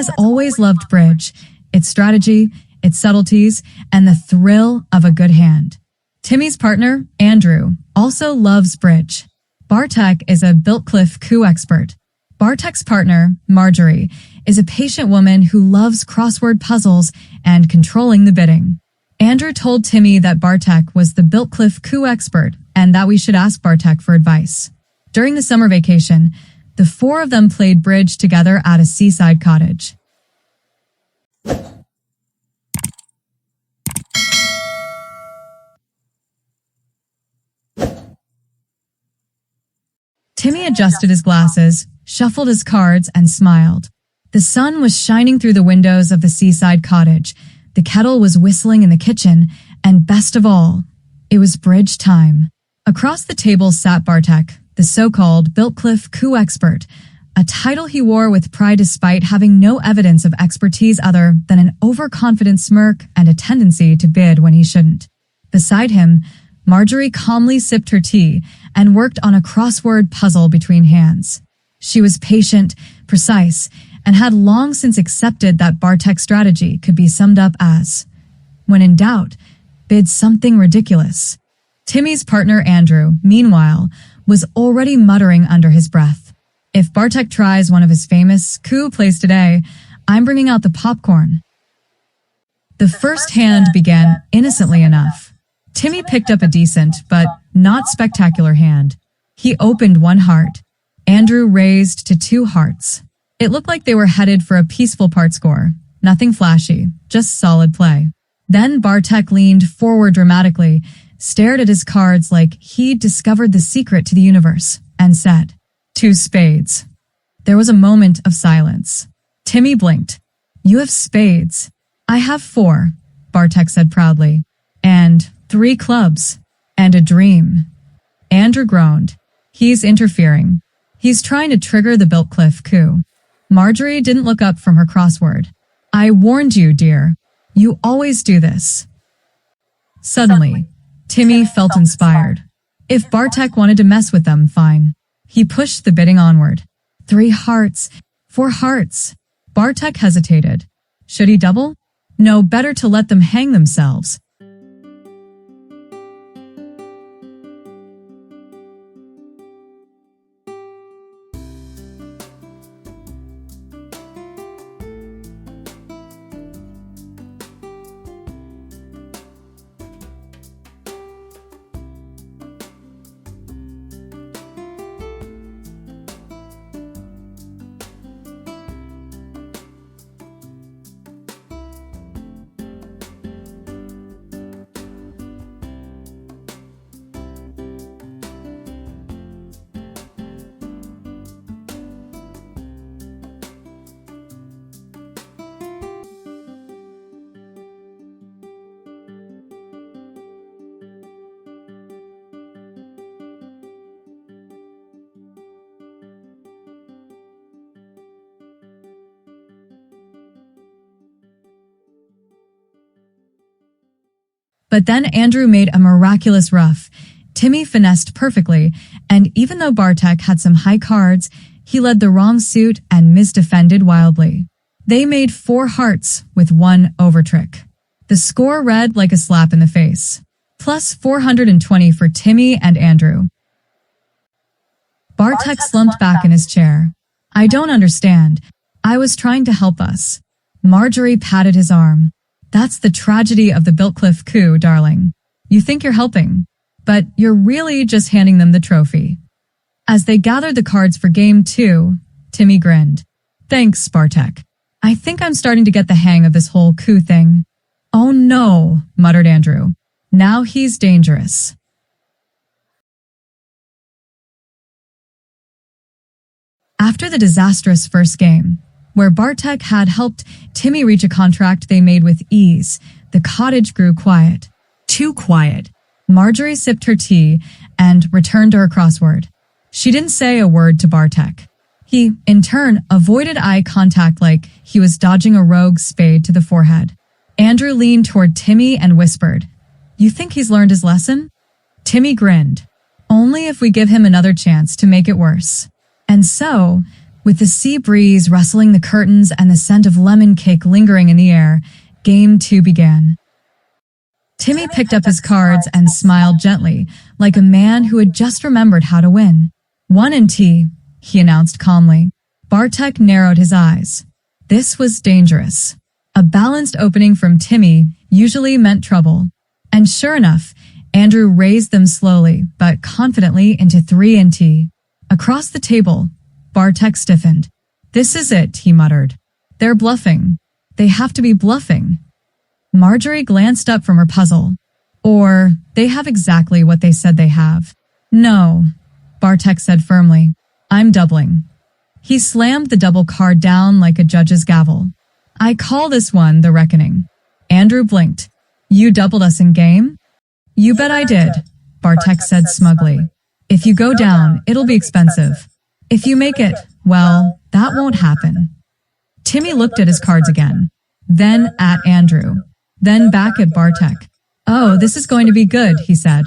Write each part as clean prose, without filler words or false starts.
has always loved bridge, its strategy, its subtleties, and the thrill of a good hand. Timmy's partner, Andrew, also loves bridge. Bartek is a Biltcliffe Coup expert. Bartek's partner, Marjorie, is a patient woman who loves crossword puzzles and controlling the bidding. Andrew told Timmy that Bartek was the Biltcliffe Coup expert and that we should ask Bartek for advice. During the summer vacation, the four of them played bridge together at a seaside cottage. Timmy adjusted his glasses, shuffled his cards, and smiled. The sun was shining through the windows of the seaside cottage, the kettle was whistling in the kitchen, and best of all, it was bridge time. Across the table sat Bartek, the so-called Biltcliffe Coup expert, a title he wore with pride despite having no evidence of expertise other than an overconfident smirk and a tendency to bid when he shouldn't. Beside him, Marjorie calmly sipped her tea and worked on a crossword puzzle between hands. She was patient, precise, and had long since accepted that Bartek's strategy could be summed up as, when in doubt, bid something ridiculous. Timmy's partner Andrew, meanwhile, was already muttering under his breath. If Bartek tries one of his famous coup plays today, I'm bringing out the popcorn. The first hand began innocently enough. Timmy picked up a decent, but not spectacular hand. He opened one heart. Andrew raised to 2 hearts. It looked like they were headed for a peaceful part score. Nothing flashy, just solid play. Then Bartek leaned forward dramatically, stared at his cards like he'd discovered the secret to the universe, and said, 2 spades. There was a moment of silence. Timmy blinked. You have spades. I have 4, Bartek said proudly. And 3 clubs. And a dream. Andrew groaned. He's interfering. He's trying to trigger the Biltcliffe coup. Marjorie didn't look up from her crossword. I warned you, dear. You always do this. Suddenly, Timmy felt inspired. If Bartek wanted to mess with them, fine. He pushed the bidding onward. 3 hearts. 4 hearts. Bartek hesitated. Should he double? No, better to let them hang themselves. But then Andrew made a miraculous ruff. Timmy finessed perfectly, and even though Bartek had some high cards, he led the wrong suit and misdefended wildly. They made 4 hearts with 1 overtrick. The score read like a slap in the face. Plus 420 for Timmy and Andrew. Bartek slumped back in his chair. I don't understand. I was trying to help us. Marjorie patted his arm. That's the tragedy of the Biltcliffe coup, darling. You think you're helping, but you're really just handing them the trophy. As they gathered the cards for game 2, Timmy grinned. Thanks, Bartek. I think I'm starting to get the hang of this whole coup thing. Oh no, muttered Andrew. Now he's dangerous. After the disastrous first game, where Bartek had helped Timmy reach a contract they made with ease, the cottage grew quiet. Too quiet. Marjorie sipped her tea and returned to her crossword. She didn't say a word to Bartek. He, in turn, avoided eye contact like he was dodging a rogue spade to the forehead. Andrew leaned toward Timmy and whispered, You think he's learned his lesson? Timmy grinned. Only if we give him another chance to make it worse. And so, With the sea breeze rustling the curtains and the scent of lemon cake lingering in the air, Game 2 began. Timmy picked up his cards and smiled gently, like a man who had just remembered how to win. 1 and T, he announced calmly. Bartek narrowed his eyes. This was dangerous. A balanced opening from Timmy usually meant trouble. And sure enough, Andrew raised them slowly but confidently into 3 and T. Across the table, Bartek stiffened. This is it, he muttered. They're bluffing. They have to be bluffing. Marjorie glanced up from her puzzle. Or, they have exactly what they said they have. No, Bartek said firmly. I'm doubling. He slammed the double card down like a judge's gavel. I call this one the reckoning. Andrew blinked. You doubled us in game? You bet I did, Bartek said smugly. If you go down, it'll be expensive. If you make it, well, that won't happen. Timmy looked at his cards again. Then at Andrew. Then back at Bartek. Oh, this is going to be good, he said.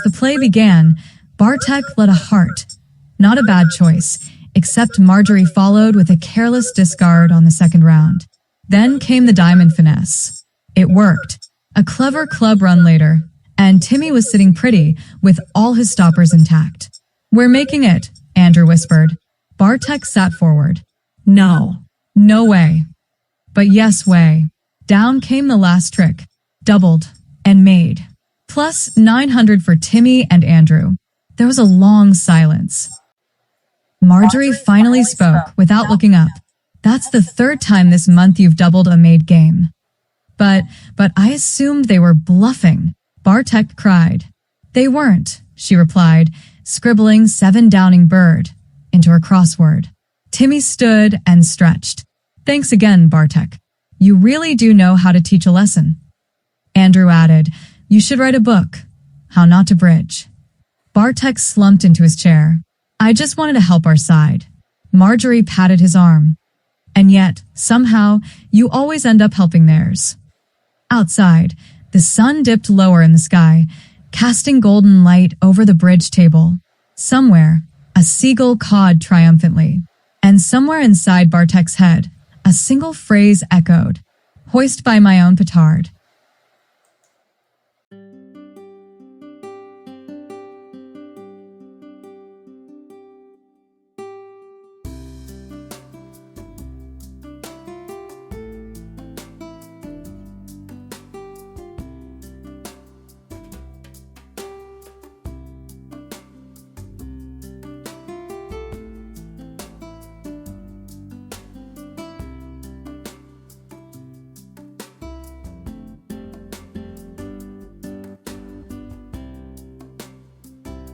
As the play began, Bartek led a heart. Not a bad choice, except Marjorie followed with a careless discard on the second round. Then came the diamond finesse. It worked. A clever club run later, and Timmy was sitting pretty with all his stoppers intact. We're making it, Andrew whispered. Bartek sat forward. No. No way. But yes way. Down came the last trick. Doubled. And made. Plus 900 for Timmy and Andrew. There was a long silence. Marjorie finally spoke without looking up. That's the third time this month you've doubled a made game. But I assumed they were bluffing, Bartek cried. They weren't, she replied, scribbling 7 Downing Bird into her crossword. Timmy stood and stretched. Thanks again, Bartek. You really do know how to teach a lesson. Andrew added, you should write a book. How not to bridge. Bartek slumped into his chair. I just wanted to help our side. Marjorie patted his arm. And yet, somehow, you always end up helping theirs. Outside, the sun dipped lower in the sky, casting golden light over the bridge table. Somewhere, a seagull cawed triumphantly. And somewhere inside Bartek's head, a single phrase echoed. Hoist by my own petard.